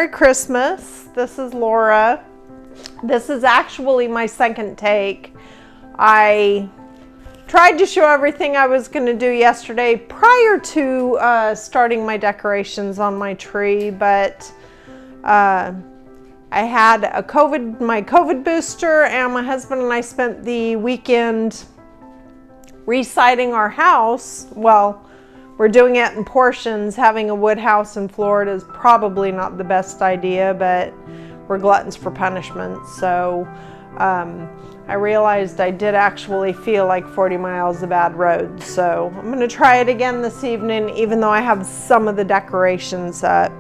Merry Christmas. This is Laura. This is actually my second take. I tried to show everything I was going to do yesterday prior to starting my decorations on my tree, but I had my COVID booster, and my husband and I spent the weekend residing our house. Well, we're doing it in portions. Having a wood house in Florida is probably not the best idea, but we're gluttons for punishment. So I realized I did actually feel like 40 miles a bad road. So I'm gonna try it again this evening, even though I have some of the decorations up.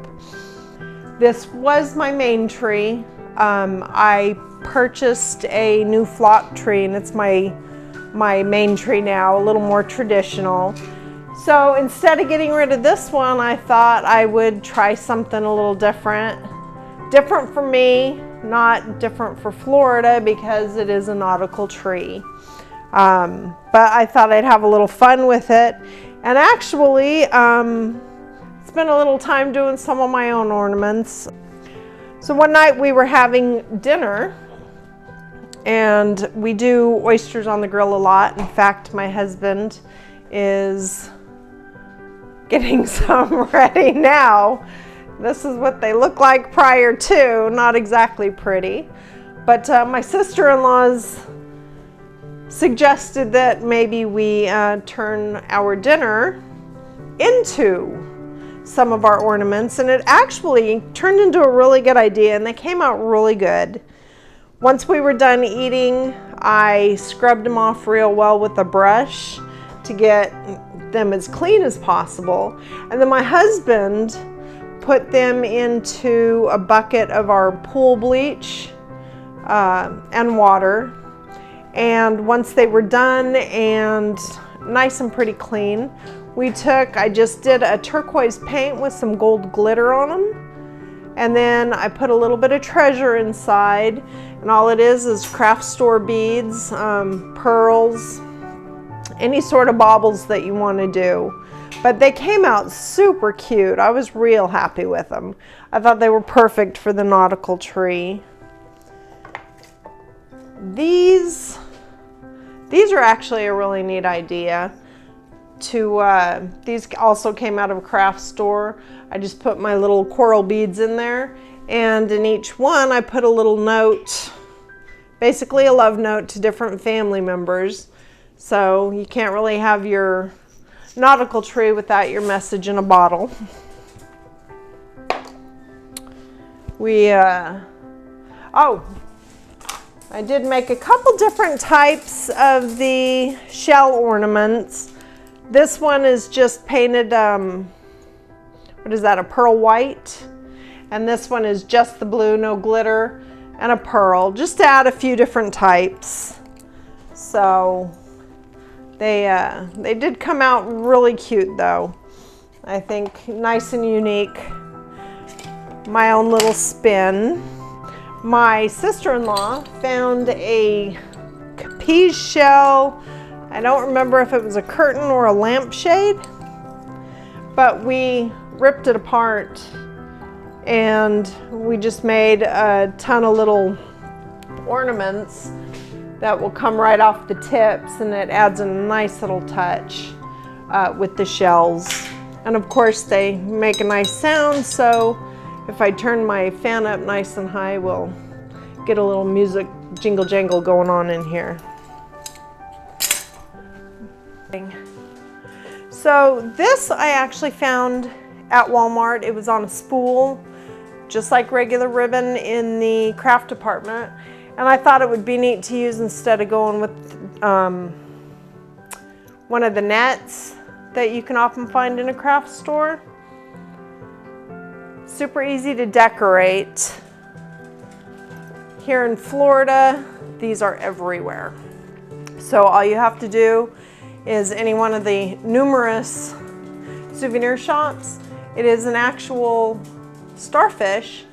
This was my main tree. I purchased a new flock tree, and it's my main tree now, a little more traditional. So instead of getting rid of this one, I thought I would try something a little different. Different for me, not different for Florida, because it is a nautical tree. But I thought I'd have a little fun with it. And actually, spent a little time doing some of my own ornaments. So one night we were having dinner, and we do oysters on the grill a lot. In fact, my husband is getting some ready now. This is what they look like prior to, not exactly pretty. But my sister-in-law's suggested that maybe we turn our dinner into some of our ornaments, and it actually turned into a really good idea, and they came out really good. Once we were done eating, I scrubbed them off real well with a brush to get them as clean as possible. And then my husband put them into a bucket of our pool bleach and water. And once they were done and nice and pretty clean, I just did a turquoise paint with some gold glitter on them. And then I put a little bit of treasure inside, and all it is craft store beads, pearls, any sort of baubles that you want to do. But they came out super cute. I was real happy with them. I thought they were perfect for the nautical tree. These are actually a really neat idea. These also came out of a craft store. I just put my little coral beads in there, and in each one I put a little note, basically a love note to different family members. So you can't really have your nautical tree without your message in a bottle. I did make a couple different types of the shell ornaments. This one is just painted, what is that, a pearl white? And this one is just the blue, no glitter, and a pearl, just to add a few different types. So they did come out really cute though. I think nice and unique. My own little spin. My sister-in-law found a capiz shell. I don't remember if it was a curtain or a lampshade, but we ripped it apart and we just made a ton of little ornaments that will come right off the tips, and it adds a nice little touch with the shells. And of course they make a nice sound, so if I turn my fan up nice and high, we'll get a little music jingle jangle going on in here. So this I actually found at Walmart. It was on a spool, just like regular ribbon in the craft department. And I thought it would be neat to use instead of going with one of the nets that you can often find in a craft store. Super easy to decorate. Here in Florida, these are everywhere. So all you have to do is any one of the numerous souvenir shops. It is an actual starfish.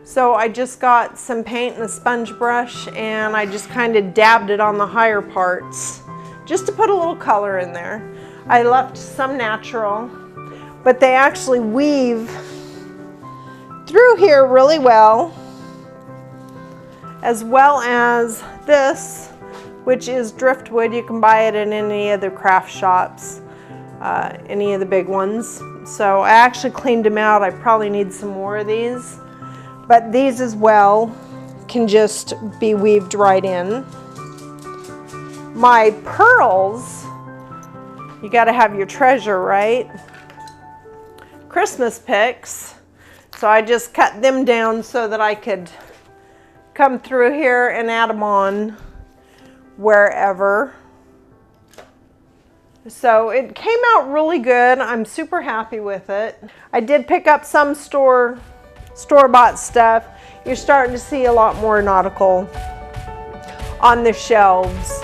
So I just got some paint and a sponge brush, and I just kind of dabbed it on the higher parts just to put a little color in there. I left some natural, but they actually weave through here really well, as well as this, which is driftwood. You can buy it in any of the craft shops, any of the big ones. So I actually cleaned them out. I probably need some more of these, but these as well can just be weaved right in. My pearls, you got to have your treasure, right? Christmas picks. So I just cut them down so that I could come through here and add them on wherever. So it came out really good. I'm super happy with it. I did pick up some store-bought stuff. You're starting to see a lot more nautical on the shelves.